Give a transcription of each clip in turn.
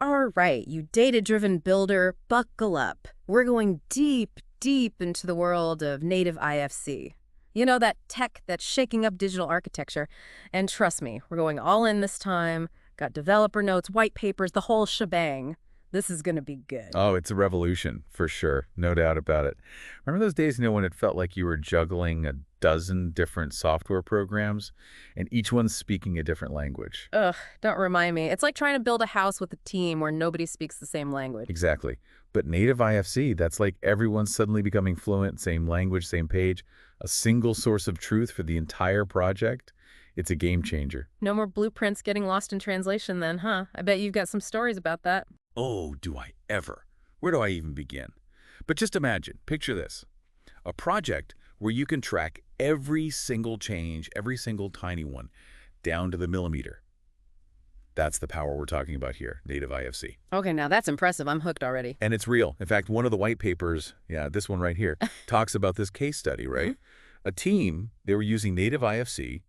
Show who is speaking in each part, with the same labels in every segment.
Speaker 1: All right, you data-driven builder, buckle up. We're going deep, deep into the world of native IFC. You know, that tech that's shaking up digital architecture. And trust me, we're going all in this time. Got developer notes, white papers, the whole shebang. This is going to be good.
Speaker 2: Oh, it's a revolution, for sure. No doubt about it. Remember those days, when it felt like you were juggling a dozen different software programs, and each one's speaking a different language?
Speaker 1: Ugh, don't remind me. It's like trying to build a house with a team where nobody speaks the same language.
Speaker 2: Exactly. But native IFC, that's like everyone's suddenly becoming fluent, same language, same page, a single source of truth for the entire project. It's a game changer.
Speaker 1: No more blueprints getting lost in translation then, huh? I bet you've got some stories about that.
Speaker 2: Oh, do I ever. Where do I even begin? But just imagine, picture this. A project where you can track every single change, every single tiny one, down to the millimeter. That's the power we're talking about here, native IFC.
Speaker 1: Okay, now that's impressive. I'm hooked already.
Speaker 2: And it's real. In fact, one of the white papers, yeah, this one right here, talks about this case study, right? A team, they were using native IFC,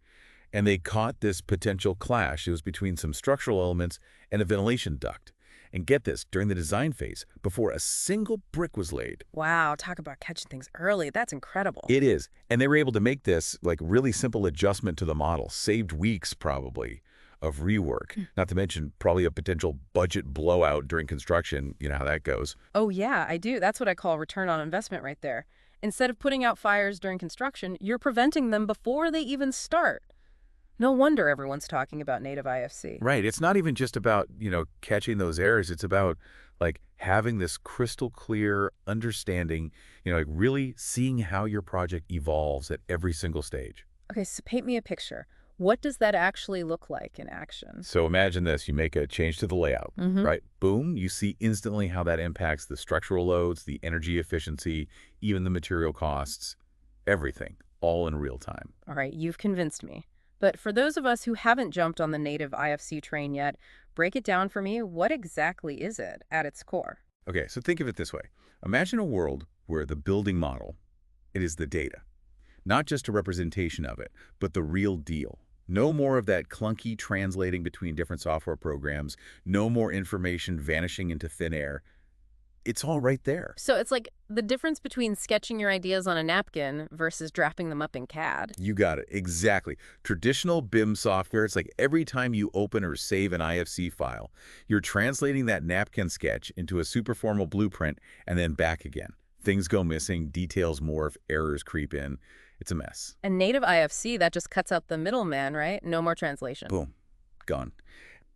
Speaker 2: and they caught this potential clash. It was between some structural elements and a ventilation duct. And get this, during the design phase, before a single brick was laid.
Speaker 1: Wow, talk about catching things early. That's incredible.
Speaker 2: It is. And they were able to make this like really simple adjustment to the model, saved weeks probably of rework, not to mention probably a potential budget blowout during construction. You know how that goes.
Speaker 1: Oh, yeah, I do. That's what I call return on investment right there. Instead of putting out fires during construction, you're preventing them before they even start. No wonder everyone's talking about native IFC.
Speaker 2: Right. It's not even just about, catching those errors. It's about like having this crystal clear understanding, like really seeing how your project evolves at every single stage.
Speaker 1: Okay, so paint me a picture. What does that actually look like in action?
Speaker 2: So imagine this. You make a change to the layout, right? Boom. You see instantly how that impacts the structural loads, the energy efficiency, even the material costs, everything, all in real time.
Speaker 1: All right, you've convinced me. But for those of us who haven't jumped on the native IFC train yet, break it down for me. What exactly is it at its core?
Speaker 2: Okay, so think of it this way. Imagine a world where the building model, it is the data. Not just a representation of it, but the real deal. No more of that clunky translating between different software programs. No more information vanishing into thin air. It's all right there.
Speaker 1: So it's like the difference between sketching your ideas on a napkin versus drafting them up in CAD.
Speaker 2: You got it. Exactly. Traditional BIM software, it's like every time you open or save an IFC file, you're translating that napkin sketch into a super formal blueprint and then back again. Things go missing, details morph, errors creep in. It's a mess.
Speaker 1: And native IFC, that just cuts out the middleman, right? No more translation.
Speaker 2: Boom. Gone.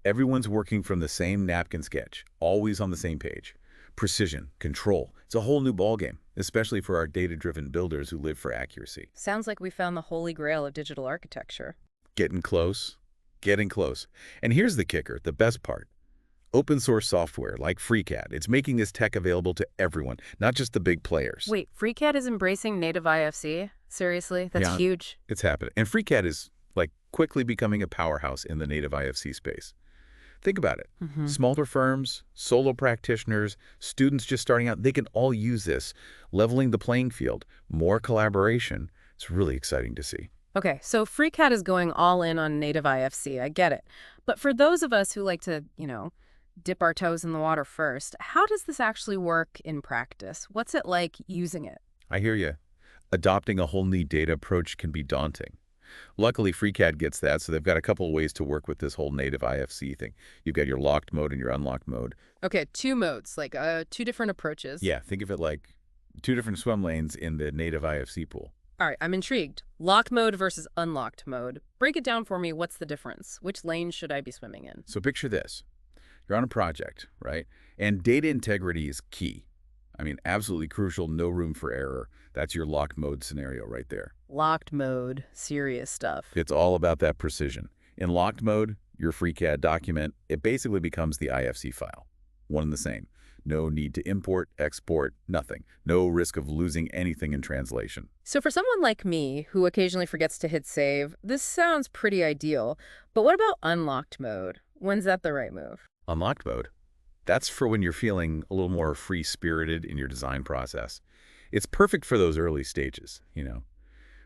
Speaker 2: Everyone's working from the same napkin sketch, always on the same page. Precision, control. It's a whole new ballgame, especially for our data-driven builders who live for accuracy.
Speaker 1: Sounds like we found the holy grail of digital architecture.
Speaker 2: Getting close. Getting close. And here's the kicker, the best part. Open source software like FreeCAD, it's making this tech available to everyone, not just the big players.
Speaker 1: Wait, FreeCAD is embracing native IFC? Seriously? That's huge.
Speaker 2: It's happening. And FreeCAD is like quickly becoming a powerhouse in the native IFC space. Think about it. Smaller firms, solo practitioners, students just starting out, they can all use this, leveling the playing field, more collaboration. It's really exciting to see.
Speaker 1: Okay, so FreeCAD is going all in on native IFC. I get it. But for those of us who like to, dip our toes in the water first, how does this actually work in practice? What's it like using it?
Speaker 2: I hear you. Adopting a whole new data approach can be daunting. Luckily, FreeCAD gets that, so they've got a couple of ways to work with this whole native IFC thing. You've got your locked mode and your unlocked mode.
Speaker 1: Okay, two modes, like two different approaches.
Speaker 2: Yeah, think of it like two different swim lanes in the native IFC pool.
Speaker 1: All right, I'm intrigued. Locked mode versus unlocked mode. Break it down for me. What's the difference? Which lane should I be swimming in?
Speaker 2: So picture this. You're on a project, right? And data integrity is key. I mean, absolutely crucial, no room for error. That's your locked mode scenario right there.
Speaker 1: Locked mode, serious stuff.
Speaker 2: It's all about that precision. In locked mode, your FreeCAD document, it basically becomes the IFC file. One and the same. No need to import, export, nothing. No risk of losing anything in translation.
Speaker 1: So for someone like me, who occasionally forgets to hit save, this sounds pretty ideal. But what about unlocked mode? When's that the right move?
Speaker 2: Unlocked mode. That's for when you're feeling a little more free-spirited in your design process. It's perfect for those early stages,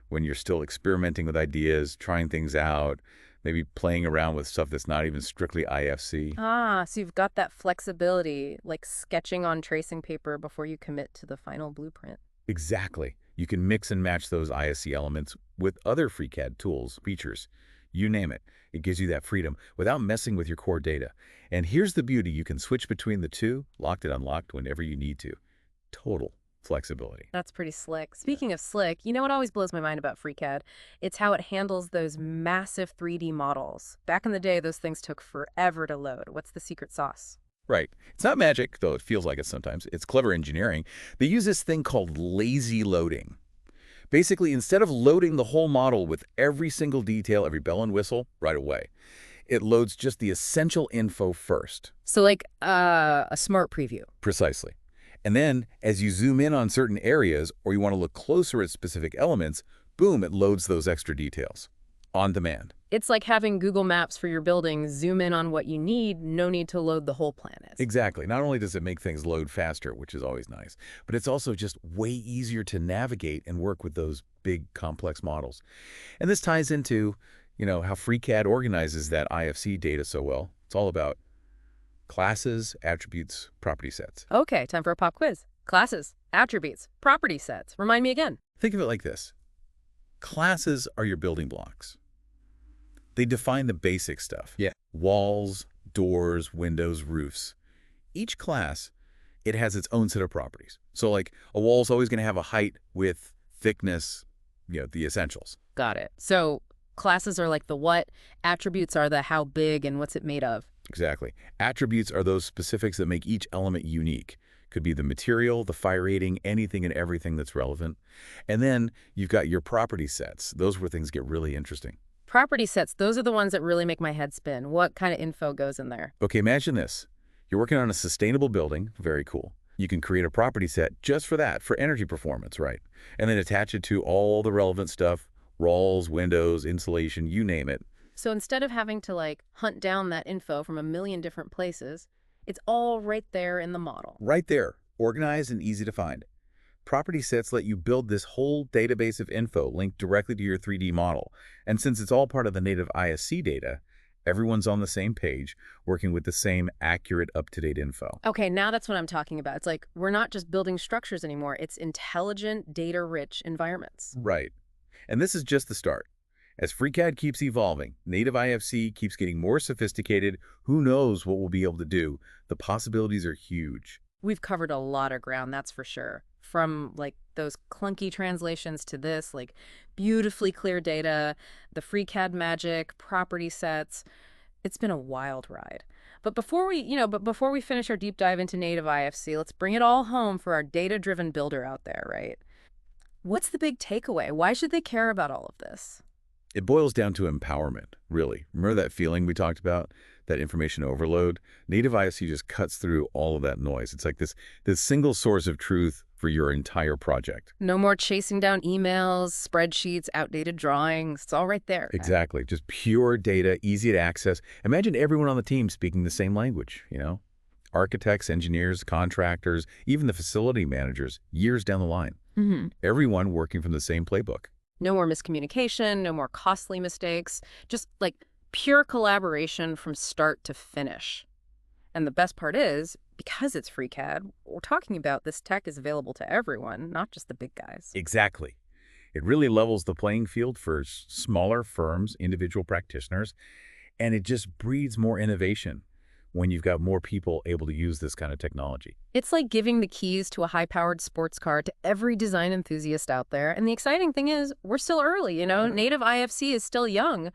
Speaker 2: when you're still experimenting with ideas, trying things out, maybe playing around with stuff that's not even strictly IFC.
Speaker 1: Ah, so you've got that flexibility, like sketching on tracing paper before you commit to the final blueprint.
Speaker 2: Exactly. You can mix and match those ISC elements with other FreeCAD tools, features, you name it. It gives you that freedom without messing with your core data. And here's the beauty. You can switch between the two, locked and unlocked whenever you need to. Total flexibility.
Speaker 1: That's pretty slick. Speaking of slick, you know what always blows my mind about FreeCAD? It's how it handles those massive 3D models. Back in the day, those things took forever to load. What's the secret sauce?
Speaker 2: Right. It's not magic, though it feels like it sometimes. It's clever engineering. They use this thing called lazy loading. Basically, instead of loading the whole model with every single detail, every bell and whistle right away, it loads just the essential info first.
Speaker 1: So like a smart preview.
Speaker 2: Precisely. And then, as you zoom in on certain areas or you want to look closer at specific elements, boom, it loads those extra details on demand.
Speaker 1: It's like having Google Maps for your building, zoom in on what you need, no need to load the whole planet.
Speaker 2: Exactly. Not only does it make things load faster, which is always nice, but it's also just way easier to navigate and work with those big, complex models. And this ties into, how FreeCAD organizes that IFC data so well. It's all about classes, attributes, property sets.
Speaker 1: Okay, time for a pop quiz. Classes, attributes, property sets. Remind me again.
Speaker 2: Think of it like this. Classes are your building blocks. They define the basic stuff.
Speaker 3: Yeah.
Speaker 2: Walls, doors, windows, roofs. Each class, it has its own set of properties. So like a wall is always going to have a height, width, thickness, the essentials.
Speaker 1: Got it. So classes are like the what, attributes are the how big and what's it made of.
Speaker 2: Exactly. Attributes are those specifics that make each element unique. Could be the material, the fire rating, anything and everything that's relevant. And then you've got your property sets. Those are where things get really interesting.
Speaker 1: Property sets, those are the ones that really make my head spin. What kind of info goes in there?
Speaker 2: Okay, imagine this. You're working on a sustainable building. Very cool. You can create a property set just for that, for energy performance, right? And then attach it to all the relevant stuff, walls, windows, insulation, you name it.
Speaker 1: So instead of having to hunt down that info from a million different places, it's all right there in the model.
Speaker 2: Right there, organized and easy to find. Property sets let you build this whole database of info linked directly to your 3D model. And since it's all part of the native ISC data, everyone's on the same page, working with the same accurate, up-to-date info.
Speaker 1: Okay, now that's what I'm talking about. It's like we're not just building structures anymore. It's intelligent, data-rich environments.
Speaker 2: Right. And this is just the start. As FreeCAD keeps evolving, native IFC keeps getting more sophisticated. Who knows what we'll be able to do? The possibilities are huge.
Speaker 1: We've covered a lot of ground, that's for sure. From those clunky translations to this, beautifully clear data, the FreeCAD magic, property sets. It's been a wild ride. But before we finish our deep dive into native IFC, let's bring it all home for our data-driven builder out there, right? What's the big takeaway? Why should they care about all of this?
Speaker 2: It boils down to empowerment, really. Remember that feeling we talked about, that information overload? Native IFC just cuts through all of that noise. It's like this single source of truth for your entire project.
Speaker 1: No more chasing down emails, spreadsheets, outdated drawings. It's all right there.
Speaker 2: Exactly. Just pure data, easy to access. Imagine everyone on the team speaking the same language, Architects, engineers, contractors, even the facility managers, years down the line.
Speaker 1: Mm-hmm.
Speaker 2: Everyone working from the same playbook.
Speaker 1: No more miscommunication, no more costly mistakes, just pure collaboration from start to finish. And the best part is, because it's FreeCAD, we're talking about this tech is available to everyone, not just the big guys.
Speaker 2: Exactly. It really levels the playing field for smaller firms, individual practitioners, and it just breeds more innovation when you've got more people able to use this kind of technology.
Speaker 1: It's like giving the keys to a high-powered sports car to every design enthusiast out there. And the exciting thing is, we're still early, Native IFC is still young.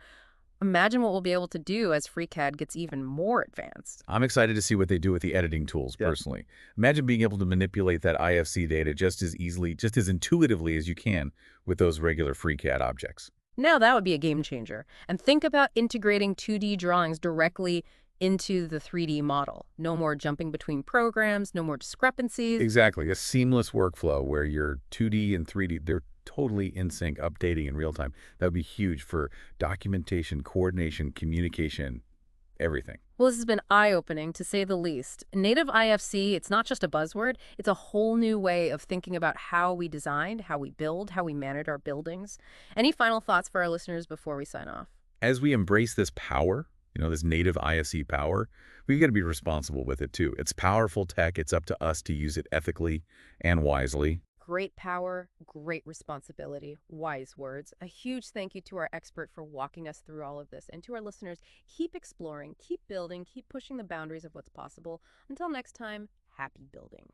Speaker 1: Imagine what we'll be able to do as FreeCAD gets even more advanced.
Speaker 2: I'm excited to see what they do with the editing tools, personally. Imagine being able to manipulate that IFC data just as easily, just as intuitively as you can with those regular FreeCAD objects.
Speaker 1: Now that would be a game changer. And think about integrating 2D drawings directly into the 3D model. No more jumping between programs, no more discrepancies.
Speaker 2: Exactly. A seamless workflow where your 2D and 3D, they're totally in sync, updating in real time. That would be huge for documentation, coordination, communication, everything.
Speaker 1: Well, this has been eye-opening, to say the least. Native IFC, it's not just a buzzword. It's a whole new way of thinking about how we design, how we build, how we manage our buildings. Any final thoughts for our listeners before we sign off?
Speaker 2: as we embrace this power, this native IFC power, we've got to be responsible with it too. It's powerful tech. It's up to us to use it ethically and wisely.
Speaker 1: Great power, great responsibility. Wise words. A huge thank you to our expert for walking us through all of this. And to our listeners, keep exploring, keep building, keep pushing the boundaries of what's possible. Until next time, happy building.